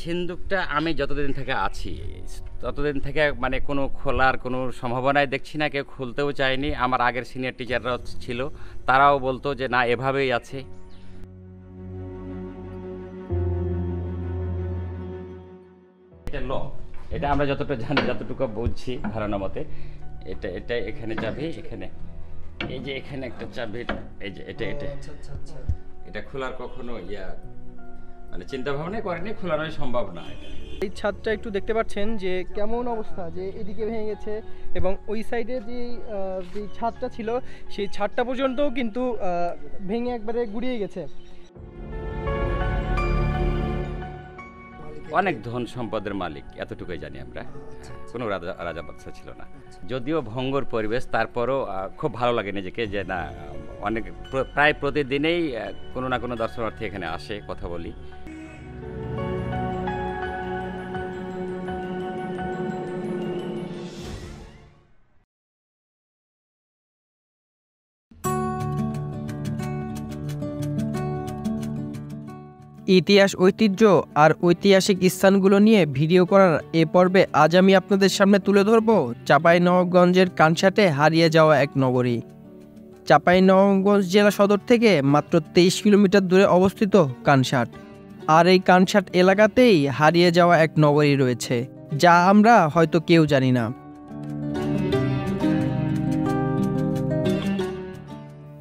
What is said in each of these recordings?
সিন্দুকটা আমি যতদিন থেকে আছি ততদিন থেকে মানে কোনো খোলার কোনো সম্ভাবনাই দেখছি না, কেউ খুলতেও চায়নি। আমার আগের সিনিয়র টিচাররাও ছিল, তারাও বলতো যে না এভাবেই আছে। এটা লক, এটা আমরা যতটা জানি, যতটুকু বুঝছি ধারণা মতে, এটা এটা এখানে চাবি, এখানে এই যে এখানে একটা চাবি, এই যে এটা এটা এটা খোলার কখনো মানে চিন্তা ভাবনা করেনি, খোলানোই সম্ভব না। এই ছাদটা একটু দেখতে পাচ্ছেন যে কেমন অবস্থা, যে এদিকে ভেঙে গেছে এবং ওই সাইডে যে ছাদটা ছিল সেই ছাদটা পর্যন্তও কিন্তু ভেঙে একবারে গুড়িয়ে গেছে। অনেক ধন সম্পদের মালিক, এতটুকুই জানি আমরা। কোনো রাজা বাদশা ছিল না, যদিও ভঙ্গুর পরিবেশ, তারপরও খুব ভালো লাগে নিজেকে যে না অনেক প্রায় প্রতিদিনেই কোনো না কোনো দর্শনার্থী এখানে আসে, কথা বলি। ইতিহাস, ঐতিহ্য আর ঐতিহাসিক স্থানগুলো নিয়ে ভিডিও করার এ পর্বে আজ আমি আপনাদের সামনে তুলে ধরব চাঁপাইনবাবগঞ্জের কানসাটে হারিয়ে যাওয়া এক নগরী। চাঁপাইনবাবগঞ্জ জেলা সদর থেকে মাত্র 23 কিলোমিটার দূরে অবস্থিত কানসাট। আর এই কানসাট এলাকাতেই হারিয়ে যাওয়া এক নগরী রয়েছে, যা আমরা হয়তো কেউ জানি না।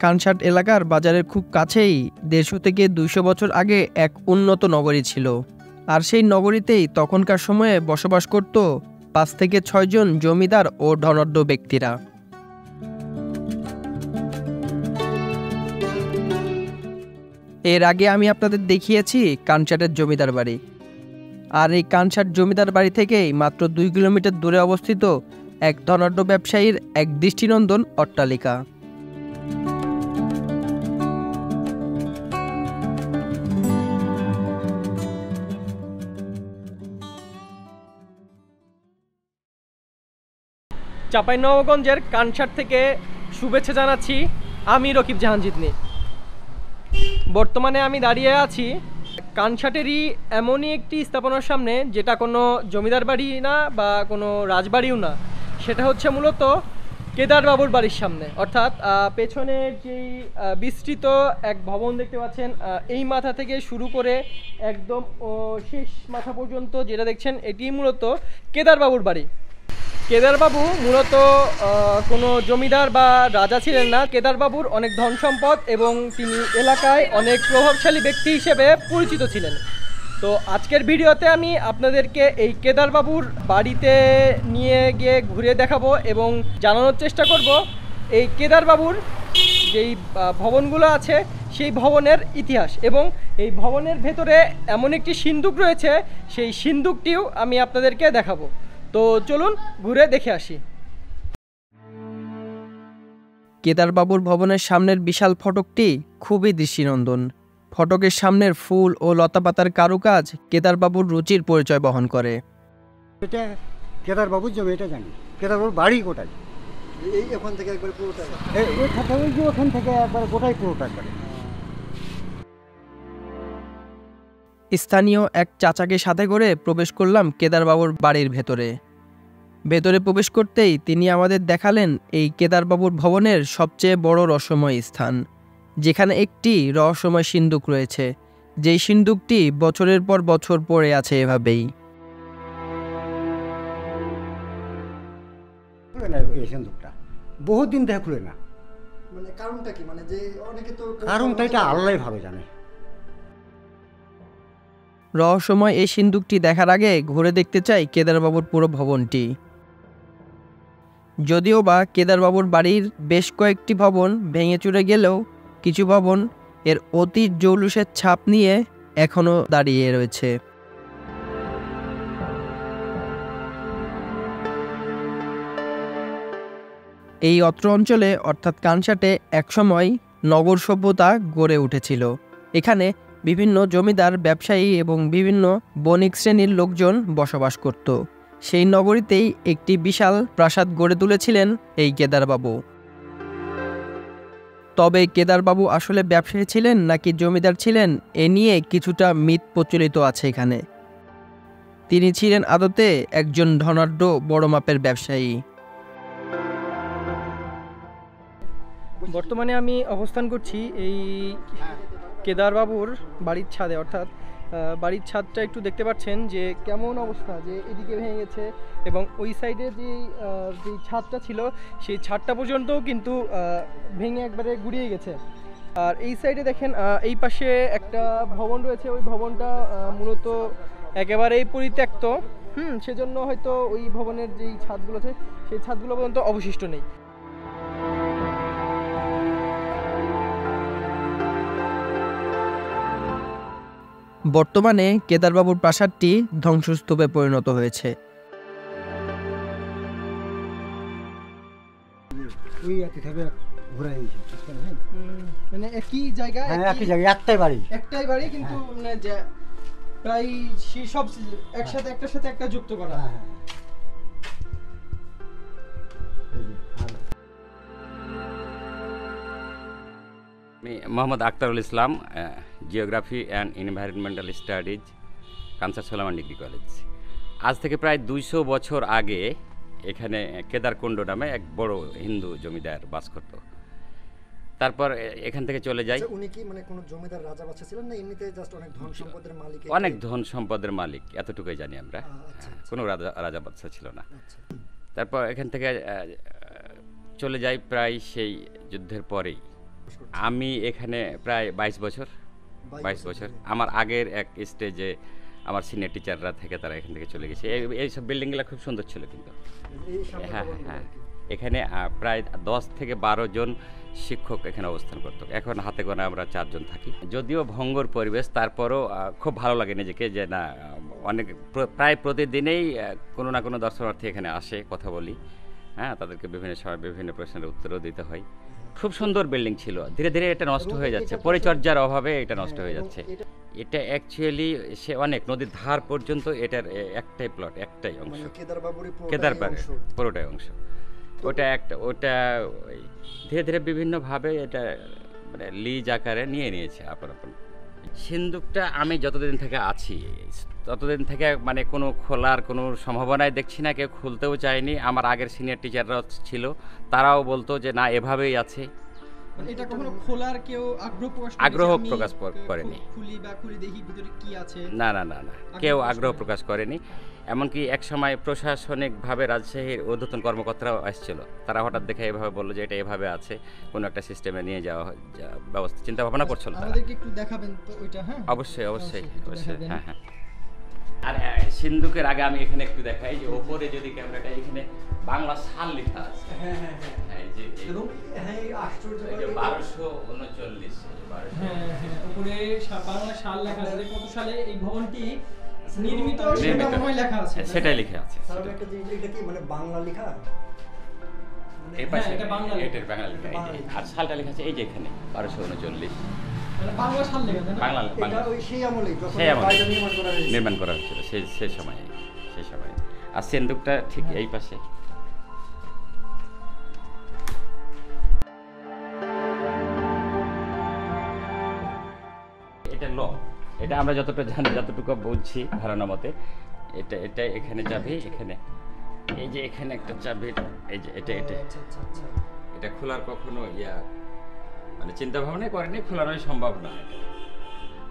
কানসাট এলাকার বাজারের খুব কাছেই 150 থেকে 200 বছর আগে এক উন্নত নগরী ছিল। আর সেই নগরীতেই তখনকার সময়ে বসবাস করত 5 থেকে 6 জন জমিদার ও ধনাঢ্য ব্যক্তিরা। এর আগে আমি আপনাদের দেখিয়েছি কানসাটের জমিদার বাড়ি। আর এই কানসাট জমিদার বাড়ি থেকেই মাত্র 2 কিলোমিটার দূরে অবস্থিত এক ধনাঢ্য ব্যবসায়ীর এক দৃষ্টিনন্দন অট্টালিকা। চাঁপাইনবাবগঞ্জের কানসাট থেকে শুভেচ্ছা জানাচ্ছি, আমি রকিব জাহান জিতনি। বর্তমানে আমি দাঁড়িয়ে আছি কানসাটেরই এমনই একটি স্থাপনার সামনে, যেটা কোনো জমিদার বাড়ি না বা কোনো রাজবাড়িও না, সেটা হচ্ছে মূলত কেদারবাবুর বাড়ির সামনে। অর্থাৎ পেছনের যেই বিস্তৃত এক ভবন দেখতে পাচ্ছেন, এই মাথা থেকে শুরু করে একদম শেষ মাথা পর্যন্ত যেটা দেখছেন, এটি মূলত কেদারবাবুর বাড়ি। কেদারবাবু মূলত কোনো জমিদার বা রাজা ছিলেন না। কেদারবাবুর অনেক ধন সম্পদ এবং তিনি এলাকায় অনেক প্রভাবশালী ব্যক্তি হিসেবে পরিচিত ছিলেন। তো আজকের ভিডিওতে আমি আপনাদেরকে এই কেদারবাবুর বাড়িতে নিয়ে গিয়ে ঘুরে দেখাবো এবং জানানোর চেষ্টা করব এই কেদারবাবুর যেই ভবনগুলো আছে সেই ভবনের ইতিহাস, এবং এই ভবনের ভেতরে এমন একটি সিন্দুক রয়েছে, সেই সিন্দুকটিও আমি আপনাদেরকে দেখাবো। তো চলুন ঘুরে দেখে আসি। কেদারবাবুর ভবনের সামনের বিশাল ফটকটি খুবই দৃষ্টিনন্দন। ফটকের সামনের ফুল ও লতাপাতার কারুকাজ কেদারবাবুর রুচির পরিচয় বহন করে। এটা কেদারবাবুর জমি, এটা জানি। কেদারবাবুর বাড়ি কোটাই এই ওখান থেকে একবার পুরোটা, ওখান থেকে একবার গোটাই পুরোটা একবারে। স্থানীয় এক চাচাকে সাথে করে প্রবেশ করলাম কেদারবাবুর বাড়ির ভেতরে। ভেতরে প্রবেশ করতেই তিনি আমাদের দেখালেন এই কেদারবাবুর ভবনের সবচেয়ে বড় রহস্যময় স্থান, যেখানে একটি রহস্যময় সিন্দুক রয়েছে, যেই সিন্দুকটি বছরের পর বছর পড়ে আছে এভাবেই। খুলে না এই সিন্দুকটা, বহুত দিন থেকে খুলে না। মানে কারণটা কি? মানে যে অনেকে তো কারণটা এটা আল্লাহই ভালো জানে। রহস্যময় এই সিন্দুকটি দেখার আগে ঘুরে দেখতে চাই কেদারবাবুর পুরো ভবনটি। যদিও বা কেদারবাবুর বাড়ির বেশ কয়েকটি ভবন ভেঙে চুরে গেলেও কিছু ভবন এর অতীত জৌলুসের ছাপ নিয়ে এখনো দাঁড়িয়ে রয়েছে। এই অত্র অঞ্চলে অর্থাৎ কানসাটে একসময় নগর সভ্যতা গড়ে উঠেছিল। এখানে বিভিন্ন জমিদার, ব্যবসায়ী এবং বিভিন্ন বণিক শ্রেণীর লোকজন বসবাস করত। সেই নগরীতেই একটি বিশাল প্রাসাদ গড়ে তুলেছিলেন এই কেদারবাবু। তবে কেদারবাবু আসলে ব্যবসায়ী ছিলেন নাকি জমিদার ছিলেন, এ নিয়ে কিছুটা মিথ প্রচলিত আছে এখানে। তিনি ছিলেন আদতে একজন ধনাঢ্য বড় মাপের ব্যবসায়ী। বর্তমানে আমি অবস্থান করছি এই কেদার বাবুর বাড়ির ছাদে, অর্থাৎ বাড়ির ছাদটা একটু দেখতে পাচ্ছেন যে কেমন অবস্থা, যে এদিকে ভেঙে গেছে এবং ওই সাইডে যে ছাদটা ছিল সেই ছাদটা পর্যন্তও কিন্তু ভেঙে একবারে গুড়িয়ে গেছে। আর এই সাইডে দেখেন এই পাশে একটা ভবন রয়েছে, ওই ভবনটা মূলত একেবারেই পরিত্যক্ত, সেজন্য হয়তো ওই ভবনের যেই ছাদগুলো আছে সেই ছাদগুলো পর্যন্ত অবশিষ্ট নেই। বর্তমানে কেদারবাবুর প্রাসাদটি ধ্বংসস্তূপে পরিণত হয়েছে। ওই একই থেকে ঘুরে হয়েছে, মানে একই জায়গায় হ্যাঁ একই জায়গায় একটাই বাড়ি। একটাই বাড়ি, কিন্তু মানে প্রায় সব একসাথে একটার সাথে একটা যুক্ত করা। হ্যাঁ হ্যাঁ। আমি Mohammad Akhtarul Islam, geography and environmental studies, Kansat Soleman degree college. আজ থেকে প্রায় 200 বছর আগে এখানে কেদারকুণ্ড নামে এক বড় হিন্দু জমিদার বাস করত। তারপর এখান থেকে চলে যায়। আচ্ছা, উনি কি মানে কোনো জমিদার রাজা বাচ্চা ছিলেন না এমনিতে জাস্ট অনেক ধন সম্পদের মালিক? অনেক ধন সম্পদের মালিক, এতটুকুই জানি আমরা। আচ্ছা, কোনো রাজা বাচ্চা ছিল না। আচ্ছা। তারপর এখান থেকে চলে যাই প্রায় সেই যুদ্ধের পরেই। আমি এখানে প্রায় 22 বছর। আমার আগের এক স্টেজে আমার সিনিয়র টিচাররা থেকে তারা এখান থেকে চলে গেছে। এই সব বিল্ডিংগুলো খুব সুন্দর ছিল কিন্তু। এই সামনে হ্যাঁ ভবনগুলো হ্যাঁ, আর কি। এখানে প্রায় 10 থেকে 12 জন শিক্ষক এখানে অবস্থান করতো। এখন হাতে গোনা আমরা 4 জন থাকি। যদিও ভঙ্গুর পরিবেশ, তারপরও খুব ভালো লাগে নিজেকে যে না, অনেক প্রায় প্রতিদিনেই কোনো না কোনো দর্শনার্থী এখানে আসে, কথা বলি। হ্যাঁ, তাদেরকে বিভিন্ন সময় বিভিন্ন প্রশ্নের উত্তরও দিতে হয়। খুব সুন্দর বিল্ডিং ছিল, ধীরে ধীরে এটা নষ্ট হয়ে যাচ্ছে, পরিচর্যার অভাবে এটা নষ্ট হয়ে যাচ্ছে। এটা অ্যাকচুয়ালি সে অনেক নদীর ধার পর্যন্ত এটার একটাই প্লট, একটাই অংশ, মানে কেদারবাবুরই কেদারবাড়ির অংশ। পুরোটাই অংশ। ওটা ওই ধীরে ধীরে বিভিন্নভাবে এটা মানে লিজ আকারে নিয়ে নিয়েছে আপন। সিন্দুকটা আমি যতদিন থেকে আছি ততদিন থেকে মানে কোনো খোলার কোনো সম্ভাবনাই দেখছি না, কেউ খুলতেও চায়নি। আমার আগের সিনিয়র টিচাররা ছিল, তারাও বলতো যে না এভাবেই আছে। মানে এটা কখনো খোলার কেউ আগ্রহ প্রকাশ করেনি। খুলি দেখি ভিতরে কি আছে। না, কেউ আগ্রহ প্রকাশ করেনি। এমনকি এক সময় প্রশাসনিকভাবে রাজশাহীর ঊর্ধ্বতন কর্মকর্তারাও আসছিল, তারা হঠাৎ দেখে এভাবে বললো যে এটা এভাবে আছে, কোনো একটা সিস্টেমে নিয়ে যাওয়া ব্যবস্থা চিন্তা ভাবনা করছিল তারা। আমাদেরকে একটু দেখাবেন তো ওইটা? হ্যাঁ অবশ্যই। হ্যাঁ। আর সিন্ধুকের আগে আমি এখানে একটু দেখাই যে ওপরে যদি ক্যামেরাটা, এখানে বাংলা সাল লেখা আছে। হ্যাঁ এই যে এবং হ্যাঁ আশ্চর্য, এই যে 1239। হ্যাঁ উপরে বাংলা সাল লেখা আছে। কত সালে এই ভবনটি নির্মিত সেটা মনে হয় লেখা আছে। সেটাই লেখা আছে। স্যার একটা জিনিস, এটা কি মানে বাংলা লেখা? এই পাশে এটা বাংলা লেখা। এটার বাংলা লেখা, এই যে। আর সালটা লেখা আছে এই যে এখানে 1239। মানে বাংলা সাল লেখা আছে না? বাংলা এটা ওই সেই আমলে যখন সেই আমলে বাড়িটা নির্মাণ করা হয়েছে। নির্মাণ করা হচ্ছিল সেই সময়ে। আর সিন্দুকটা ঠিক এই পাশে। এটা এটা আমরা যতটা জানি, যতটুকু বুঝছি ধারণা মতে, এটা এখানে চাবি, এখানে এই যে এখানে একটা চাবি, এই যে এটা আচ্ছা। এটা খোলার কখনো মানে চিন্তা ভাবনা করেনি, খোলানোই সম্ভব না।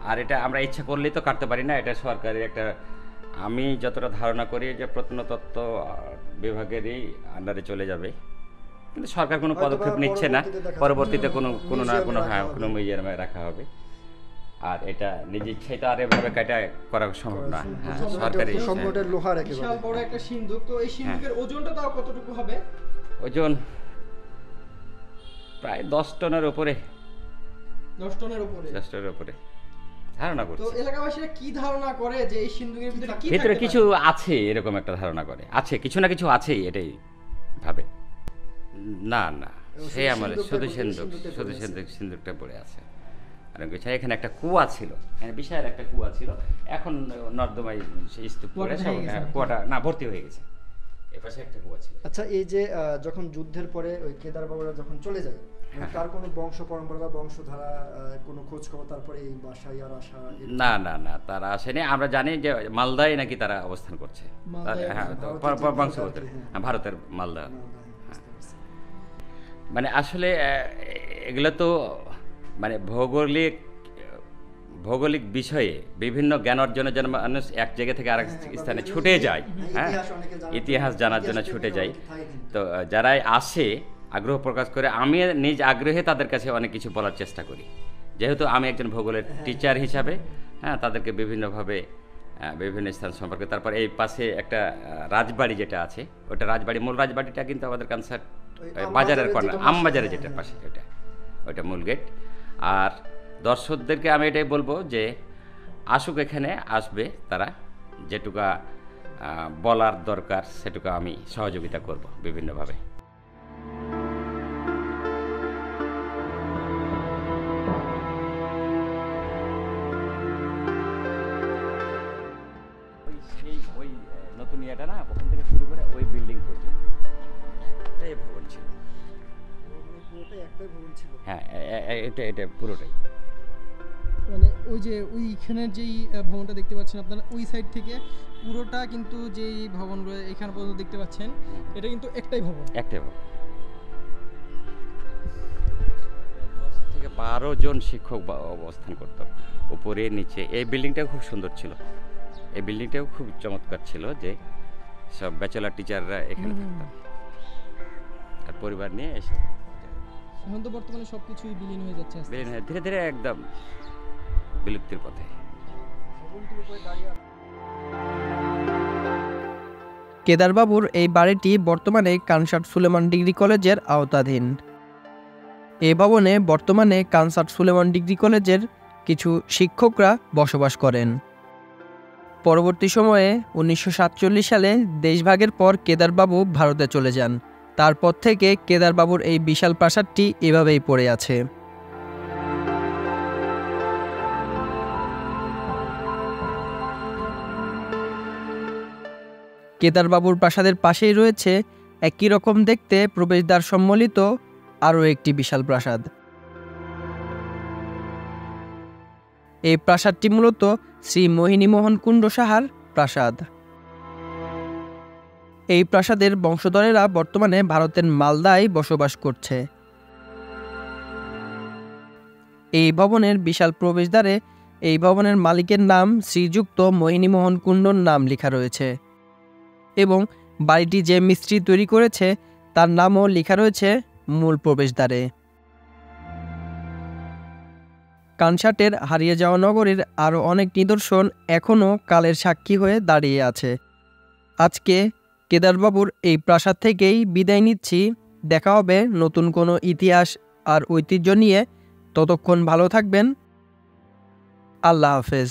আর এটা আমরা ইচ্ছা করলেই তো কাটতে পারি না, এটা সরকারের একটা, আমি যতটা ধারণা করি যে প্রত্নতত্ত্ব বিভাগেরই আন্ডারে চলে যাবে, কিন্তু সরকার কোনো পদক্ষেপ নিচ্ছে না। পরবর্তীতে কোনো মিউজিয়ামে রাখা হবে। আর এটা নিজ ইচ্ছাই তো আর এভাবে কাটা করা সম্ভব না। হ্যাঁ, সরকারি সম্পূর্ণ লোহার একেবারে। বিশাল বড় একটা সিন্দুক। তো এই সিন্দুকের ওজনটা তাও কতটুকু হবে? ওজন প্রায় 10 টনের উপরে। 10 টনের উপরে? 10 টনের উপরে ধারণা তো করছি। এলাকাবাসীরা কি ধারণা করে যে এই সিন্দুকের ভিতরে কি ভিতরে থাকতে কিছু পারে? আছে এরকম একটা ধারণা করে, আছে কিছু না কিছু আছেই, এটাই ভাবে। না সেই আমলে শুধু সিন্দুকটা পড়ে আছে। আর কিছু এখানে একটা কুয়া ছিল, বিশাল একটা কুয়া ছিল, এখন নর্দমায় সেই স্তূপ করে কুয়াটা না ভর্তি হয়ে গেছে। এপাশে একটা কুয়া ছিল। আচ্ছা, এই যে যখন যুদ্ধের পরে ওই কেদার বাবুরা যখন চলে যায়, মানে তার কোনো বংশ পরম্পরা বা বংশধারা কোনো খোঁজ খবর তারপরে এই বাসায় আর আসা না না না, তারা আসেনি। আমরা জানি যে মালদায় নাকি তারা অবস্থান করছে। মালদায়, হ্যাঁ, তো বংশগত ভারতের মালদা। মানে আসলে এগুলো তো মানে ভৌগোলিক বিষয়ে বিভিন্ন জ্ঞান অর্জনের জন্য মানুষ এক জায়গা থেকে আরেক স্থানে ছুটে যায়। হ্যাঁ, ইতিহাস জানার জন্য ছুটে যায়। তো যারাই আসে আগ্রহ প্রকাশ করে, আমি নিজ আগ্রহে তাদের কাছে অনেক কিছু বলার চেষ্টা করি, যেহেতু আমি একজন ভূগোলের টিচার হিসাবে। হ্যাঁ, তাদেরকে বিভিন্নভাবে বিভিন্ন স্থান সম্পর্কে। তারপর এই পাশে একটা রাজবাড়ি যেটা আছে, ওটা রাজবাড়ি, মূল রাজবাড়িটা কিন্তু আমাদের কানসার বাজারের কর্নার, আমবাজারের যেটার পাশে, ওটা মূল গেট। আর দর্শকদেরকে আমি এটাই বলবো যে আসুক, এখানে আসবে তারা, যেটুকা বলার দরকার সেটুকু আমি সহযোগিতা করব বিভিন্নভাবে। ওই নতুন ইয়েটা না, ওখান থেকে শুরু করে ওই বিল্ডিং পর্যন্ত এই ভবন ছিল। পুরোটাই একটাই ভবন ছিল। হ্যাঁ, এটা পুরোটাই। মানে ওই যে ওইখানের যেই ভবনটা দেখতে পাচ্ছেন আপনারা, ওই সাইড থেকে পুরোটা কিন্তু যেই ভবনগুলো এখানে পর্যন্ত দেখতে পাচ্ছেন, এটা কিন্তু একটাই ভবন। একটাই ভবন। 10 থেকে 12 জন শিক্ষক অবস্থান করত উপরে নিচে। এই বিল্ডিংটাও খুব সুন্দর ছিল, এই বিল্ডিংটাও খুব চমৎকার ছিল, যে সব ব্যাচেলার টিচাররা এখানে থাকতাম আর পরিবার নিয়ে এসে। এখন তো বর্তমানে সবকিছুই বিলীন হয়ে যাচ্ছে আস্তে বিলীন হয়ে ধীরে ধীরে একদম বিলুপ্তির পথে। কেদারবাবুর এই বাড়িটি বর্তমানে কানসাট সুলেমান ডিগ্রি কলেজের আওতাধীন। এই ভবনে বর্তমানে কানসাট সুলেমান ডিগ্রি কলেজের কিছু শিক্ষকরা বসবাস করেন। পরবর্তী সময়ে 1947 সালে দেশভাগের পর কেদারবাবু ভারতে চলে যান। তারপর থেকে কেদারবাবুর এই বিশাল প্রাসাদটি এভাবেই পড়ে আছে। কেদারবাবুর প্রাসাদের পাশেই রয়েছে একই রকম দেখতে প্রবেশদ্বার সম্বলিত আরও একটি বিশাল প্রাসাদ। এই প্রাসাদটি মূলত শ্রী মোহিনীমোহন কুণ্ড সাহার প্রাসাদ। এই প্রাসাদের বংশধরেরা বর্তমানে ভারতের মালদায় বসবাস করছে। এই ভবনের বিশাল প্রবেশদ্বারে এই ভবনের মালিকের নাম শ্রীযুক্ত মোহিনীমোহন কুণ্ডর নাম লেখা রয়েছে এবং বাড়িটি যে মিস্ত্রি তৈরি করেছে তার নামও লেখা রয়েছে মূল প্রবেশদ্বারে। কানসাটের হারিয়ে যাওয়া নগরীর আরও অনেক নিদর্শন এখনও কালের সাক্ষী হয়ে দাঁড়িয়ে আছে। আজকে কেদারবাবুর এই প্রাসাদ থেকেই বিদায় নিচ্ছি। দেখা হবে নতুন কোনো ইতিহাস আর ঐতিহ্য নিয়ে। ততক্ষণ ভালো থাকবেন। আল্লাহ হাফেজ।